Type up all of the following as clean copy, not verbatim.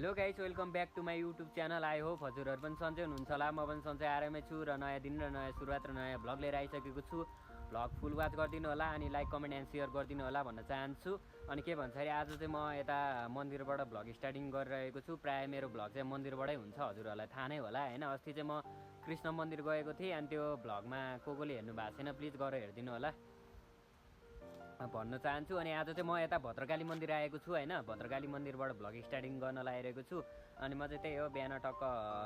Hello guys, welcome back to my YouTube channel. I hope हजुरहरू पनि सन्चै हुनुहुन्छ होला। म पनि सन्चै आरामै छु र नयाँ दिन र नयाँ सुरुवात र नयाँ भ्लग लिएर आइसकेको छु। भ्लग फुल वाच गरिदिनु होला अनि लाइक कमेन्ट एन्ड सेयर गरिदिनु होला भन्न चाहन्छु। अनि के भन्छ अरे, आज चाहिँ म यता मन्दिरबाट भ्लग स्टार्टिङ गरिरहेको छु। प्रायः मेरो भ्लग चाहिँ मन्दिरबाटै हुन्छ, हजुरहरूलाई थाहा नै होला होइन। अस्ति चाहिँ म कृष्ण मन्दिर गएको थिएँ अनि त्यो भ्लगमा कोले हेर्नु भएको छैन प्लिज गएर हेरिदिनु होला भन्न चाहन्छु। अनि आज चाहिँ म यता भद्रकाली मन्दिर आएको छु होइन। भद्रकाली मन्दिरबाट भ्लग स्टार्टिङ गर्न लागिरहेको छु। अनि म चाहिँ त्यही हो, बिहान टक्क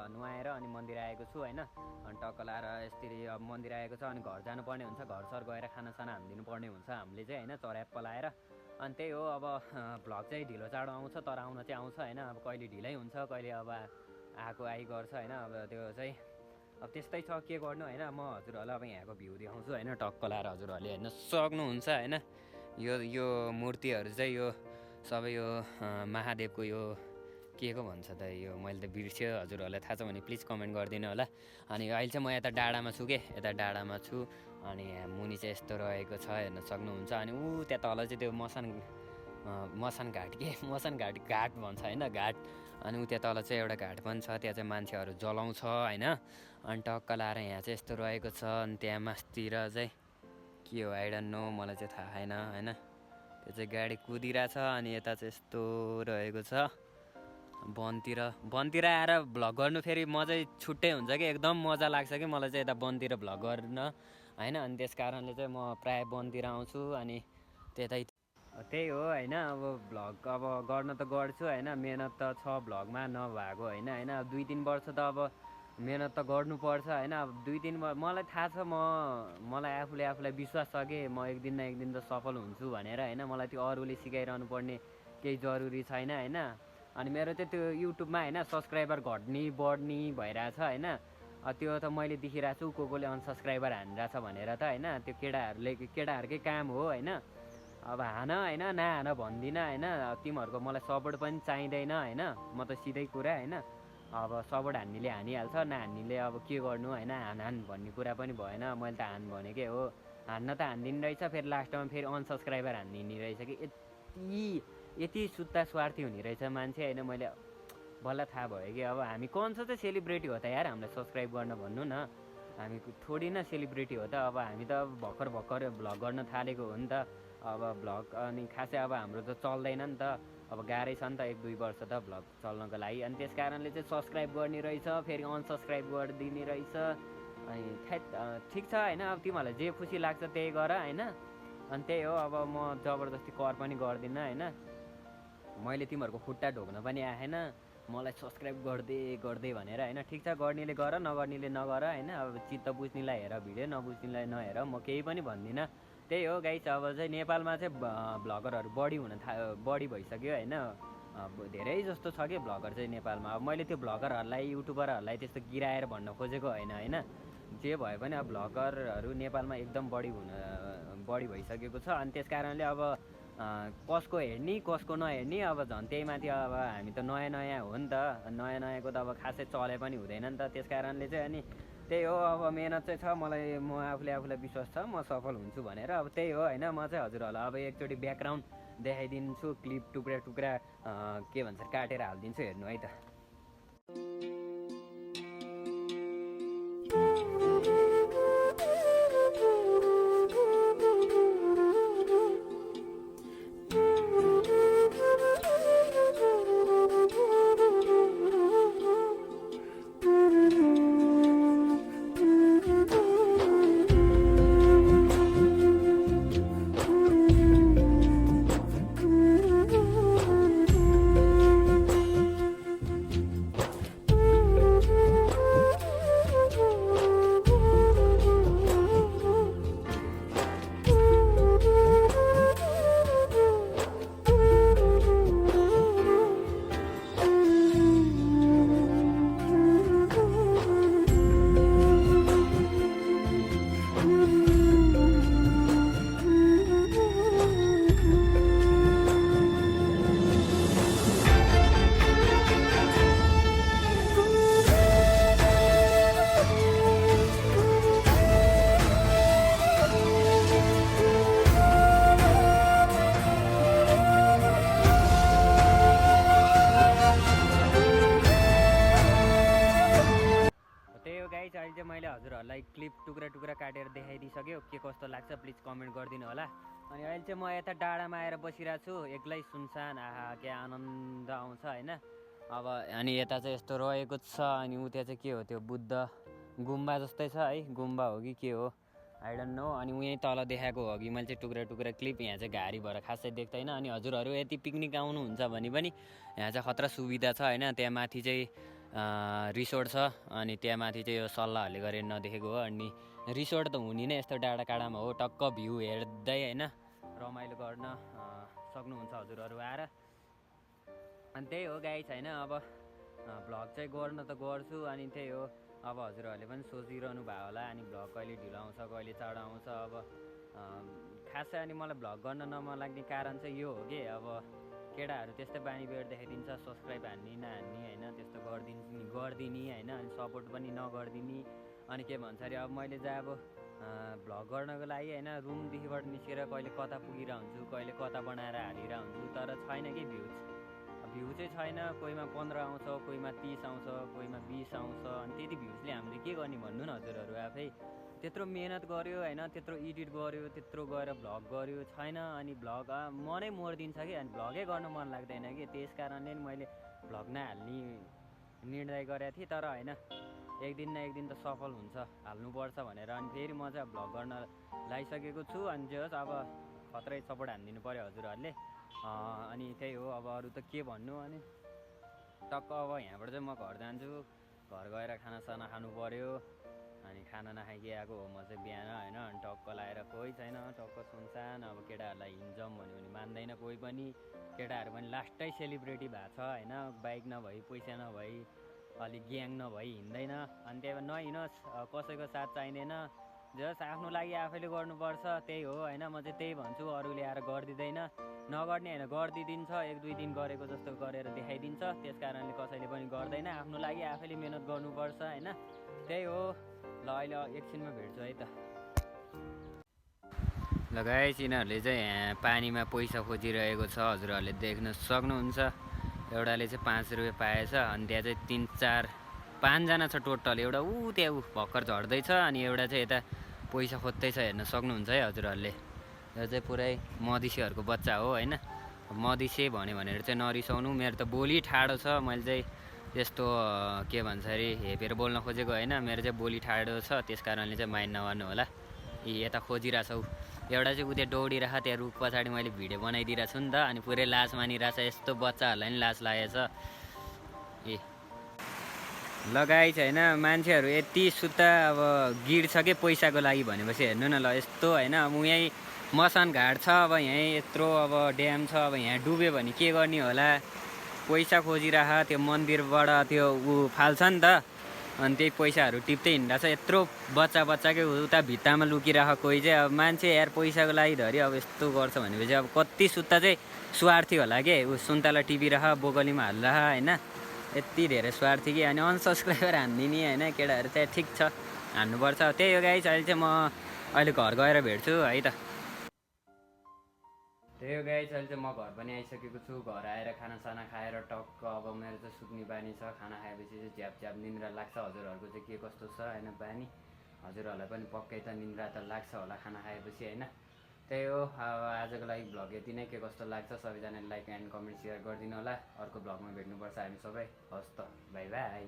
नुहाएर अनि मन्दिर आएको छु होइन। अनि टक्क लाएर यसरी अब मन्दिर आएको छ अनि घर जानुपर्ने हुन्छ। घरसर गएर खानासाना हालिदिनु पर्ने हुन्छ हामीले चाहिँ होइन, चर्याप पलाएर। अनि त्यही हो, अब भ्लग चाहिँ ढिलो चाँडो आउँछ तर आउन चाहिँ आउँछ होइन। अब कहिले ढिलै हुन्छ, कहिले अब आएको गर्छ होइन। अब त्यो चाहिँ अब त्यस्तै छ, के गर्नु होइन। म हजुरहरूलाई अब यहाँको भ्यू देखाउँछु होइन, टक्क लाएर हजुरहरूले हेर्न सक्नुहुन्छ होइन। यो मूर्तिहरू चाहिँ यो सबै यो महादेवको यो के को भन्छ त, यो मैले त बिर्स्यो। हजुरहरूलाई थाहा छ भने प्लिज कमेन्ट गरिदिनु होला। अनि अहिले चाहिँ म यता डाँडामा छु यता डाँडामा छु। अनि यहाँ मुनि चाहिँ यस्तो रहेको छ, हेर्न सक्नुहुन्छ। अनि त्यहाँ तल चाहिँ त्यो मसान घाट भन्छ होइन, घाट। अनि त्यहाँ तल चाहिँ एउटा घाट पनि छ, त्यहाँ चाहिँ मान्छेहरू जलाउँछ होइन। अनि टक्क लाएर यहाँ चाहिँ यस्तो रहेको छ। अनि त्यहाँ मासतिर चाहिँ के हो आई डोन्ट नो, मलाई चाहिँ थाहा छैन होइन। त्यो चाहिँ गाडी कुदिरहेछ। अनि यता चाहिँ यस्तो रहेको छ। वनतिर आएर भ्लग गर्नु फेरि मजै छुट्टै हुन्छ कि, एकदम मजा लाग्छ कि मलाई चाहिँ यता वनतिर भ्लग गर्न होइन। अनि त्यस कारणले चाहिँ म प्रायः वनतिर आउँछु। अनि त्यही हो होइन। अब भ्लग अब गर्न त गर्छु होइन, मिहिनेत त छ भ्लगमा नभएको होइन। 2-3 वर्ष त अब मिहिनेत त गर्नुपर्छ होइन। अब 2-3 मलाई थाहा छ, मलाई आफूलाई विश्वास छ कि म एक दिन न एक दिन त सफल हुन्छु भनेर होइन। मलाई त्यो अरूले सिकाइरहनु पर्ने केही जरुरी छैन होइन। अनि मेरो चाहिँ त्यो युट्युबमा होइन सब्सक्राइबर घट्ने बढ्ने भइरहेछ होइन। त्यो त मैले देखिरहेको छु, कोले अनसब्सक्राइबर हानिरहेछ भनेर त होइन। त्यो केटाहरूकै काम हो होइन। अब हान होइन, नहान भन्दिनँ होइन। तिमीहरूको मलाई सपोर्ट पनि चाहिँदैन होइन, म त सिधै कुरा होइन। अब सपोर्ट हान्नेले हानिहाल्छ, नहान्नेले अब के गर्नु होइन। हान भन्ने कुरा पनि भएन, मैले त हान भनेकै हो। हान्न त हान्दिने रहेछ, फेरि लास्टमा फेरि अनसब्सक्राइबर हानिदिने रहेछ कि। यति सुत्ता स्वार्थी हुने रहेछ मान्छे होइन। मैले बल्ल थाहा भयो कि अब हामी कौन सा चाहिँ सेलिब्रेटी हो त यार, हामीलाई सब्सक्राइब गर्न भन्नु न। हामी थोडी न सेलिब्रेटी हो त। अब हामी त भर्खर भ्लग गर्न थालेको हो नि त। अब भ्लग अनि खासै अब हाम्रो त चल्दैन नि त। अब गाह्रै छ नि त 1-2 वर्ष त भ्लग चल्नको लागि। अनि त्यस कारणले चाहिँ सब्सक्राइब गर्ने रहेछ, फेरि अनसब्सक्राइब गरिदिने रहेछ। अनि ठिक छ होइन। अब तिमीहरूलाई जे खुसी लाग्छ त्यही गर होइन। अनि त्यही हो, अब म जबरजस्ती कर पनि गर्दिनँ होइन। मैले तिमीहरूको खुट्टा ढोक्न पनि आएन, मलाई सब्सक्राइब गर्दै भनेर होइन। ठिक छ, गर्नेले गर, नगर्नेले नगर होइन। अब चित्त बुझ्नेलाई हेर भिडियो, नबुझ्नेलाई नहेर, म केही पनि भन्दिनँ। त्यही हो गाइस, अब चाहिँ नेपालमा चाहिँ भ्लगरहरू बढी भइसक्यो होइन। धेरै जस्तो छ कि भ्लगर चाहिँ नेपालमा। अब मैले त्यो भ्लगरहरूलाई युट्युबरहरूलाई त्यस्तो गिराएर भन्न खोजेको होइन। जे भए पनि अब भ्लगरहरू नेपालमा एकदम बढी भइसकेको छ। अनि त्यस कारणले अब कसको हेर्ने कसको नहेर्ने, अब झन् त्यही माथि अब हामी त नयाँ हो नि त। नयाँको त अब खासै चले पनि हुँदैन नि त। त्यस कारणले चाहिँ अनि त्यही हो, अब मिहिनेत चाहिँ छ। म आफूलाई विश्वास छ म सफल हुन्छु भनेर। अब त्यही हो होइन। म चाहिँ हजुरहरूलाई अब एकचोटि ब्याकग्राउन्ड देखाइदिन्छु, क्लिप टुक्रा के भन्छ काटेर हालिदिन्छु, हेर्नु है त। चाहिँ मैले हजुरहरूलाई क्लिप टुक्रा टुक्रा काटेर देखाइदिइसक्यो। के कस्तो लाग्छ प्लिज कमेन्ट गरिदिनु होला। अनि अहिले चाहिँ म यता डाँडामा आएर बसिरहेको छु एक्लै सुनसान। आहा के आनन्द आउँछ होइन। अब अनि यता चाहिँ यस्तो रहेको छ। अनि उता चाहिँ के हो त्यो बुद्ध गुम्बा जस्तै छ है, गुम्बा हो कि के हो आई डोन्ट नो। अनि उहीँ तल देखाएको हो कि मैले चाहिँ टुक्रा टुक्रा क्लिप। यहाँ चाहिँ घारी भएर खासै देख्दैन। अनि हजुरहरू यति पिकनिक आउनुहुन्छ भने पनि यहाँ चाहिँ खतरा सुविधा छ होइन। त्यहाँ माथि चाहिँ रिसोर्ट छ। अनि त्यहाँ माथि चाहिँ यो सल्लाहहरूले गरेर नदेखेको हो। अनि रिसोर्ट त हुने नै यस्तो डाँडा काँडामा हो। टक्क भ्यू हेर्दै होइन रमाइलो गर्न सक्नुहुन्छ हजुरहरू आएर। अनि त्यही हो गाइस होइन। अब भ्लग चाहिँ गर्न त गर्छु। अनि त्यही हो अब हजुरहरूले पनि सोचिरहनु भयो होला अनि भ्लग कहिले ढिलो आउँछ कहिले चाँडो आउँछ। अब खासै अनि मलाई भ्लग गर्न नमन लाग्ने कारण चाहिँ यो हो कि अब केटाहरू त्यस्तै बानी बेहोर देखाइदिन्छ, सब्सक्राइब हान्ने नहान्ने होइन, त्यस्तो गरिदिने होइन। अनि सपोर्ट पनि नगरिदिने। अनि के भन्छ अरे अब मैले चाहिँ अब भ्लग गर्नको लागि होइन रुमदेखिबाट निस्केर कहिले कता पुगिरह हुन्छु, कहिले कता बनाएर हालिरह हुन्छु, तर छैन कि भ्यू चाहिँ छैन। कोहीमा 15 आउँछ, कोहीमा 30 आउँछ, कोहीमा 20 आउँछ। अनि त्यति भ्युजले हामीले के गर्ने भन्नु न हजुरहरू आफै। त्यत्रो मेहनत गऱ्यो होइन, त्यत्रो एडिट गऱ्यो, त्यत्रो गएर भ्लग गऱ्यो छैन। अनि भ्लग मनै मरिदिन्छ कि। अनि भ्लगै गर्न मन लाग्दैन कि। त्यस कारणले नि मैले भ्लग नहाल्ने निर्णय गरेको थिएँ। तर होइन एक दिन न एक दिन त सफल हुन्छ, हाल्नुपर्छ भनेर। अनि फेरि म चाहिँ भ्लग गर्न लागिसकेको छु। अनि जे होस् अब खत्रै सपोर्ट हानिदिनु पऱ्यो हजुरहरूले। अनि त्यही हो अब अरू त के भन्नु। अनि टक्क अब यहाँबाट चाहिँ म घर जान्छु। घर गएर खानासाना खानु पऱ्यो। अनि खाना नखाइकन आएको हो म चाहिँ बिहान होइन। अनि टक्क लाएर कोही छैन, टक्क सुनसान। अब केटाहरूलाई हिँड्छौँ भन्यो भने मान्दैन कोही पनि। केटाहरू पनि लास्टै सेलिब्रेटी भएको छ होइन। बाइक नभई पैसा नभई अलिक ग्याङ नभई हिँड्दैन। अनि त्यही भएर नहिँडोस्, कसैको साथ चाहिँदैन। जस आफ्नो लागि आफैले गर्नुपर्छ। त्यही हो होइन। म चाहिँ त्यही भन्छु, अरूले आएर गरिदिँदैन। नगर्ने होइन गरिदिन्छ, 1-2 दिन गरेको जस्तो गरेर देखाइदिन्छ। त्यस कारणले कसैले पनि गर्दैन। आफ्नो लागि आफैले मिहिनेत गर्नुपर्छ होइन। त्यही हो। ल अहिले एकछिनमा भेट्छु है त। ल गाइस यिनीहरूले चाहिँ यहाँ पानीमा पैसा खोजिरहेको छ, हजुरहरूले देख्न सक्नुहुन्छ। एउटाले चाहिँ 5 रुपियाँ पाएछ। अनि त्यहाँ चाहिँ 5जना छ टोटल। एउटा त्यहाँ भर्खर झर्दैछ। अनि एउटा चाहिँ यता पैसा खोज्दैछ, हेर्न सक्नुहुन्छ है हजुरहरूले। यो चाहिँ पुरै मधेसीहरूको बच्चा हो होइन। मधेसी भन्यो भनेर चाहिँ नरिसाउनु, मेरो त बोली ठाडो छ। मैले चाहिँ त्यस्तो के भन्छ अरे हेपेर बोल्न खोजेको होइन। मेरो चाहिँ बोली ठाडो छ, त्यस कारणले चाहिँ माइन्ड नगर्नु होला। यता खोजिरहेछौ, एउटा चाहिँ उता दौडिरह, त्यहाँ रुख पछाडि मैले भिडियो बनाइदिरहेको छु नि त। अनि पुरै लाज मानिरहेछ, यस्तो बच्चाहरूलाई नि लाज लागेछ ए। लगाइ छैन मान्छेहरू यति सुत्ता अब गिड्छ कि पैसाको लागि भनेपछि हेर्नु न ल यस्तो होइन। अब यहीँ मसान घाट छ, अब यहीँ यत्रो अब ड्याम छ। अब यहाँ डुब्यो भने के गर्ने होला। पैसा खोजिरह, त्यो मन्दिरबाट त्यो फाल्छ नि त। अनि त्यही पैसाहरू टिप्दै हिँड्दा छ यत्रो बच्चाकै उता भित्तामा लुकिरह। कोही चाहिँ अब मान्छे यार पैसाको लागि धरि अब यस्तो गर्छ भनेपछि अब कति सुत्ता चाहिँ स्वार्थी होला के। सुन्तला टिपिरह, बोगलीमा हाल्रह होइन। यति धेरै स्वार्थी कि। अनि अनसब्सक्राइबर हानिदिने होइन। केटाहरू चाहिँ ठिक छ हान्नुपर्छ। त्यही हो गाइस, अहिले चाहिँ म अहिले घर गएर भेट्छु है त। त्यही हो गाइस, अहिले चाहिँ म घर पनि आइसकेको छु। घर आएर खानासाना खाएर टक्क अब मेरो चाहिँ सुत्ने बानी छ। खाना खाएपछि चाहिँ झ्याप निन्द्रा लाग्छ। हजुरहरूको चाहिँ के कस्तो छ होइन बानी। हजुरहरूलाई पनि पक्कै त निन्द्रा त लाग्छ होला खाना खाएपछि होइन। त्यही हो अब आजको लागि भ्लग यति नै। के कस्तो लाग्छ सबैजनाले लाइक एन्ड कमेन्ट सेयर गरिदिनु होला। अर्को भ्लगमा भेट्नुपर्छ हामी सबै। हस् त, बाई बाई।